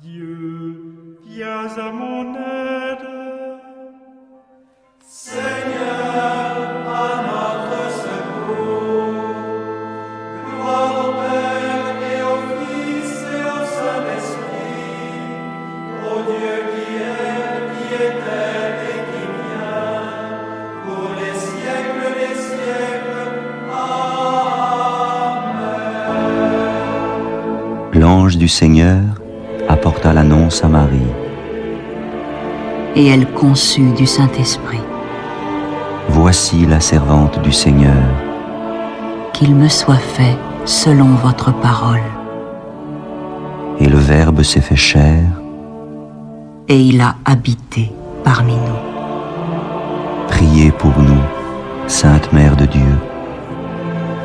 Dieu, viens à mon aide. Seigneur, à notre secours. Gloire au Père et au Fils et au Saint-Esprit, au Dieu qui était et qui vient, pour les siècles des siècles. Amen. L'ange du Seigneur apporta l'annonce à Marie. Et elle conçut du Saint-Esprit. Voici la servante du Seigneur. Qu'il me soit fait selon votre parole. Et le Verbe s'est fait chair. Et il a habité parmi nous. Priez pour nous, Sainte Mère de Dieu,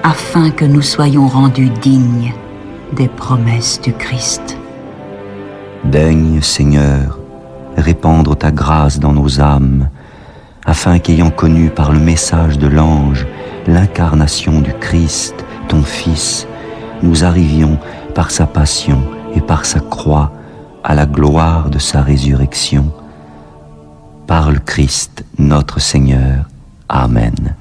Afin que nous soyons rendus dignes des promesses du Christ. Daigne, Seigneur, répandre ta grâce dans nos âmes, afin qu'ayant connu par le message de l'ange l'incarnation du Christ, ton Fils, nous arrivions par sa passion et par sa croix à la gloire de sa résurrection. Par le Christ notre Seigneur. Amen.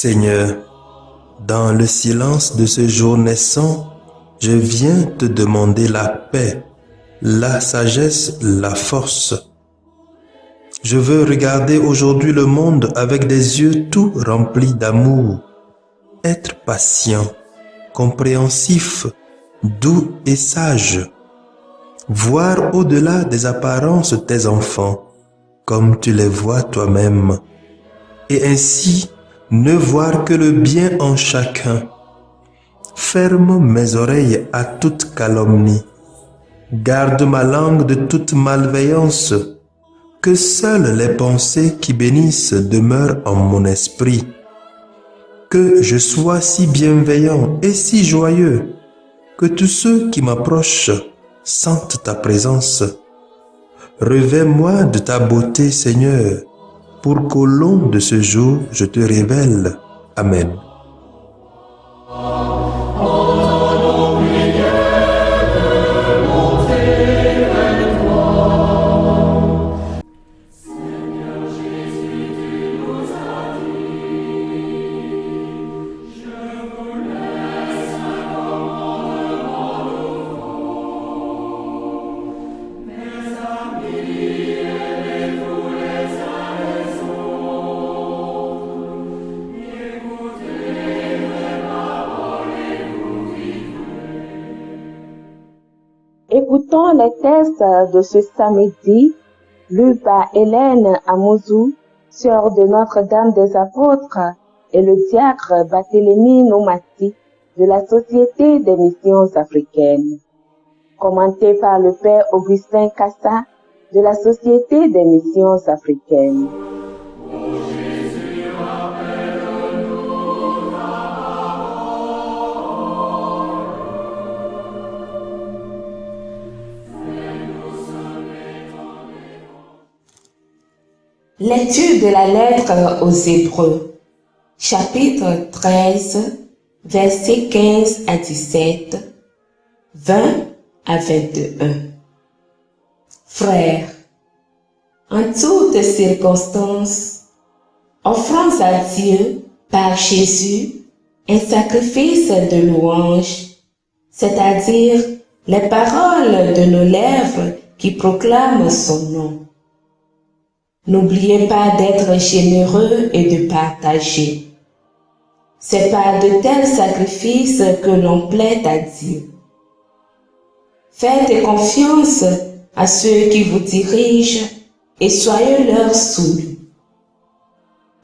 Seigneur, dans le silence de ce jour naissant, je viens te demander la paix, la sagesse, la force. Je veux regarder aujourd'hui le monde avec des yeux tout remplis d'amour, être patient, compréhensif, doux et sage, voir au-delà des apparences tes enfants, comme tu les vois toi-même, et ainsi ne voir que le bien en chacun. Ferme mes oreilles à toute calomnie. Garde ma langue de toute malveillance. Que seules les pensées qui bénissent demeurent en mon esprit. Que je sois si bienveillant et si joyeux, que tous ceux qui m'approchent sentent ta présence. Revêt-moi de ta beauté, Seigneur, pour qu'au long de ce jour, je te révèle. Amen. Écoutons les textes de ce samedi, lus par Hélène Amouzou, sœur de Notre-Dame des Apôtres, et le diacre Barthélemy Nomati de la Société des Missions Africaines. Commenté par le Père Augustin Cassa de la Société des Missions Africaines. Lecture de la lettre aux Hébreux, chapitre 13, versets 15 à 17, 20 à 21. Frères, en toutes circonstances, offrons à Dieu par Jésus un sacrifice de louange, c'est-à-dire les paroles de nos lèvres qui proclament son nom. N'oubliez pas d'être généreux et de partager. C'est par de tels sacrifices que l'on plaît à Dieu. Faites confiance à ceux qui vous dirigent et soyez leurs soumis.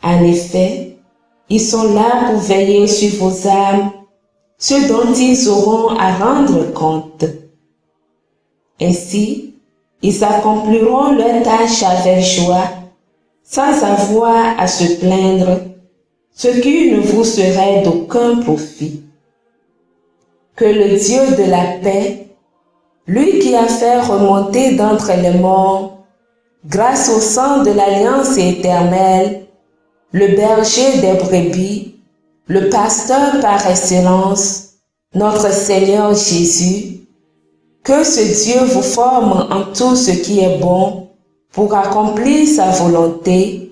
En effet, ils sont là pour veiller sur vos âmes, ce dont ils auront à rendre compte. Ainsi, ils accompliront leur tâche avec joie, sans avoir à se plaindre, ce qui ne vous serait d'aucun profit. Que le Dieu de la paix lui qui a fait remonter d'entre les morts, grâce au sang de l'alliance éternelle, le berger des brebis, le pasteur par excellence, notre Seigneur Jésus, que ce Dieu vous forme en tout ce qui est bon pour accomplir sa volonté,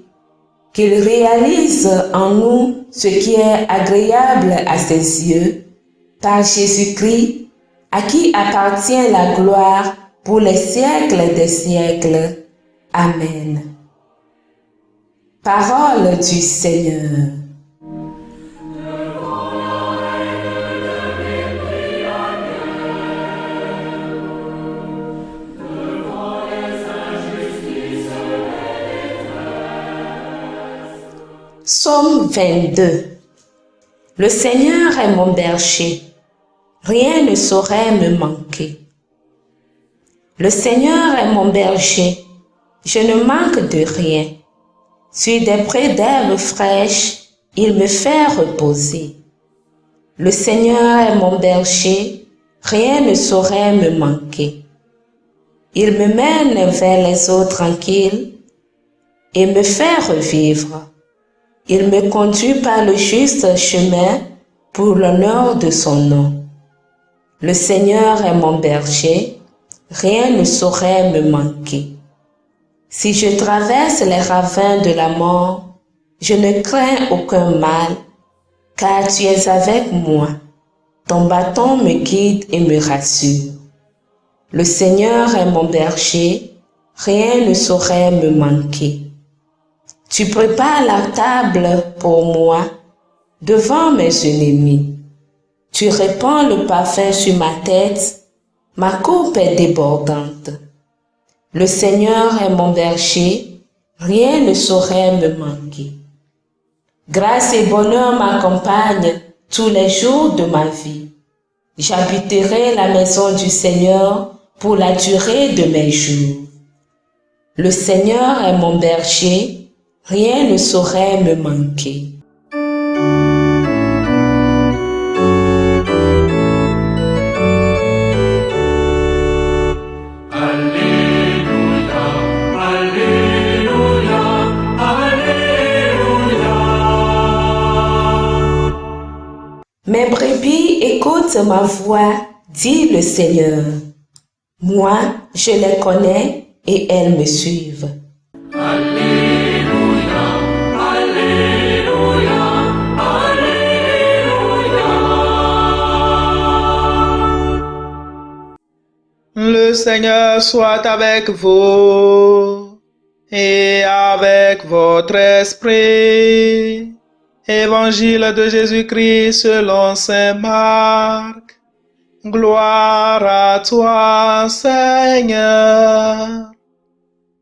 qu'il réalise en nous ce qui est agréable à ses yeux, par Jésus-Christ, à qui appartient la gloire pour les siècles des siècles. Amen. Parole du Seigneur. Psaume 22. Le Seigneur est mon berger, rien ne saurait me manquer. Le Seigneur est mon berger, je ne manque de rien. Sur des prés d'herbes fraîches, il me fait reposer. Le Seigneur est mon berger, rien ne saurait me manquer. Il me mène vers les eaux tranquilles et me fait revivre. Il me conduit par le juste chemin pour l'honneur de son nom. Le Seigneur est mon berger, rien ne saurait me manquer. Si je traverse les ravins de la mort, je ne crains aucun mal, car tu es avec moi. Ton bâton me guide et me rassure. Le Seigneur est mon berger, rien ne saurait me manquer. Tu prépares la table pour moi devant mes ennemis. Tu répands le parfum sur ma tête, ma coupe est débordante. Le Seigneur est mon berger, rien ne saurait me manquer. Grâce et bonheur m'accompagnent tous les jours de ma vie. J'habiterai la maison du Seigneur pour la durée de mes jours. Le Seigneur est mon berger, rien ne saurait me manquer. Mes brebis écoutent ma voix, dit le Seigneur. Moi, je les connais et elles me suivent. Alléluia, Alléluia, Alléluia. Le Seigneur soit avec vous et avec votre esprit. Évangile de Jésus-Christ selon saint Marc. Gloire à toi, Seigneur.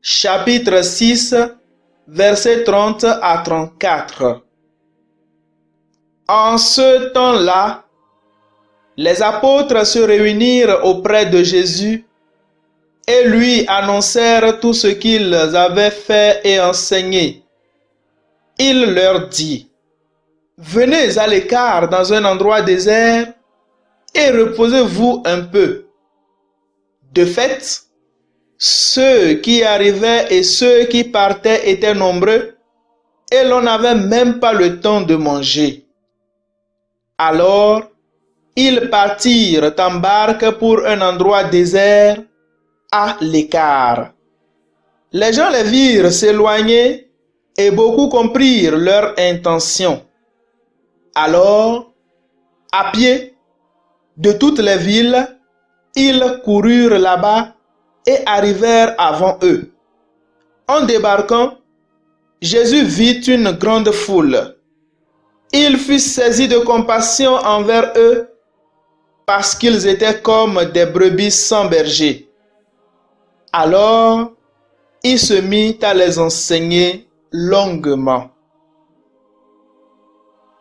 Chapitre 6, versets 30 à 34. En ce temps-là, les apôtres se réunirent auprès de Jésus et lui annoncèrent tout ce qu'ils avaient fait et enseigné. Il leur dit: venez à l'écart dans un endroit désert et reposez-vous un peu. De fait, ceux qui arrivaient et ceux qui partaient étaient nombreux et l'on n'avait même pas le temps de manger. Alors, ils partirent en barque pour un endroit désert à l'écart. Les gens les virent s'éloigner et beaucoup comprirent leur intention. Alors, à pied, de toutes les villes, ils coururent là-bas et arrivèrent avant eux. En débarquant, Jésus vit une grande foule. Il fut saisi de compassion envers eux parce qu'ils étaient comme des brebis sans berger. Alors, il se mit à les enseigner longuement.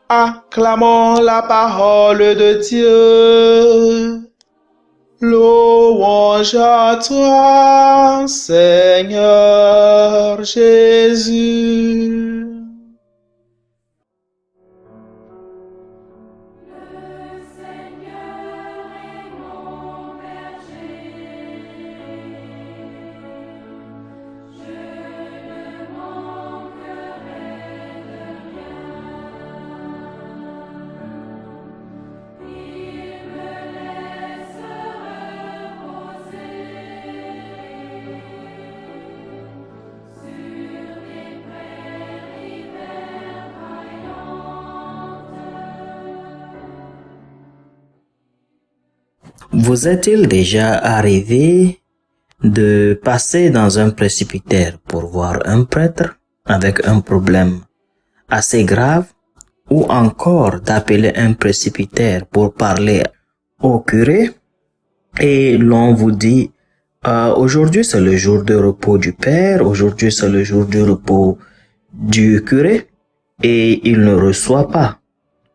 Acclamons la parole de Dieu. Louange à toi, Seigneur Jésus. Le Seigneur est mon berger, Vous est-il déjà arrivé de passer dans un précipitaire pour voir un prêtre avec un problème assez grave, ou encore d'appeler un précipitaire pour parler au curé et l'on vous dit aujourd'hui c'est le jour de repos du père, aujourd'hui c'est le jour de repos du curé et il ne reçoit pas,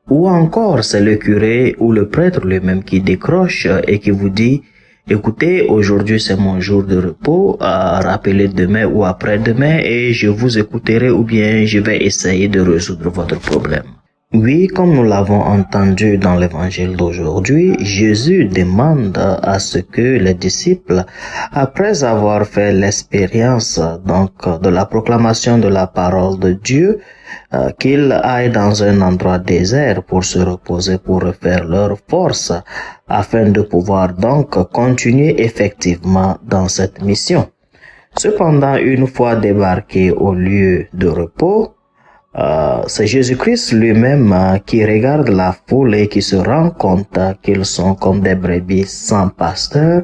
ou encore c'est le curé ou le prêtre lui-même qui décroche et qui vous dit écoutez, aujourd'hui c'est mon jour de repos, rappelez demain ou après-demain et je vous écouterai ou bien je vais essayer de résoudre votre problème. Oui, comme nous l'avons entendu dans l'évangile d'aujourd'hui, Jésus demande à ce que les disciples, après avoir fait l'expérience de la proclamation de la parole de Dieu, qu'ils aillent dans un endroit désert pour se reposer, pour refaire leur force, afin de pouvoir donc continuer effectivement dans cette mission. Cependant, une fois débarqués au lieu de repos, c'est Jésus-Christ lui-même qui regarde la foule et qui se rend compte qu'ils sont comme des brebis sans pasteur,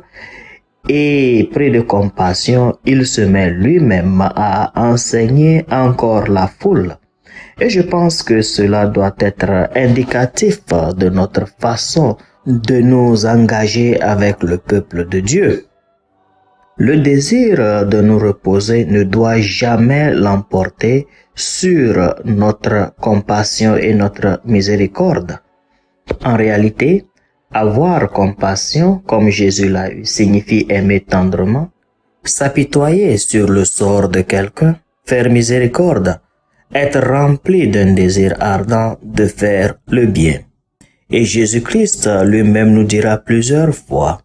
et pris de compassion, il se met lui-même à enseigner encore la foule. Et je pense que cela doit être indicatif de notre façon de nous engager avec le peuple de Dieu. Le désir de nous reposer ne doit jamais l'emporter sur notre compassion et notre miséricorde. En réalité, avoir compassion, comme Jésus l'a eu, signifie aimer tendrement, s'apitoyer sur le sort de quelqu'un, faire miséricorde, être rempli d'un désir ardent de faire le bien. Et Jésus-Christ lui-même nous dira plusieurs fois,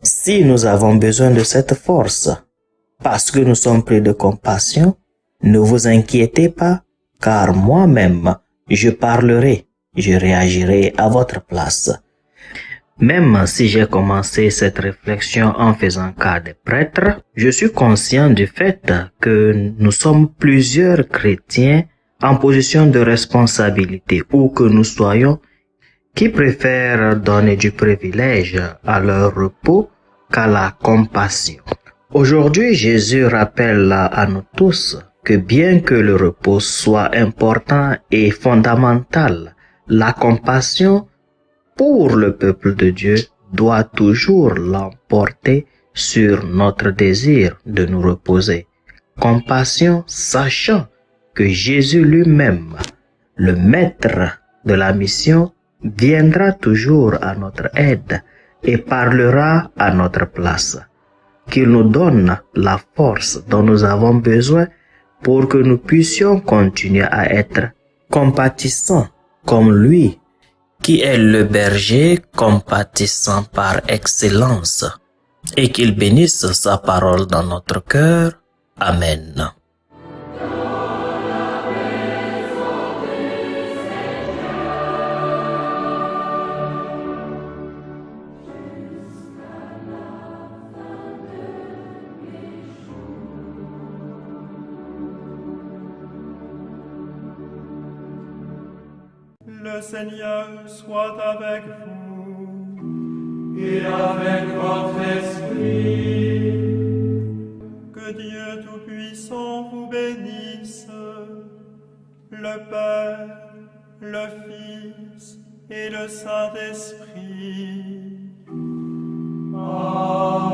si nous avons besoin de cette force, parce que nous sommes pris de compassion, ne vous inquiétez pas, car moi-même, je parlerai, je réagirai à votre place. Même si j'ai commencé cette réflexion en faisant cas des prêtres, je suis conscient du fait que nous sommes plusieurs chrétiens en position de responsabilité, où que nous soyons, qui préfèrent donner du privilège à leur repos qu'à la compassion. Aujourd'hui, Jésus rappelle à nous tous que bien que le repos soit important et fondamental, la compassion pour le peuple de Dieu doit toujours l'emporter sur notre désir de nous reposer. Compassion sachant que Jésus lui-même, le maître de la mission, viendra toujours à notre aide et parlera à notre place. Qu'il nous donne la force dont nous avons besoin pour que nous puissions continuer à être compatissants comme lui, qui est le berger compatissant par excellence, et qu'il bénisse sa parole dans notre cœur. Amen. Le Seigneur soit avec vous. Et avec votre esprit. Que Dieu Tout-Puissant vous bénisse, le Père, le Fils et le Saint-Esprit. Amen.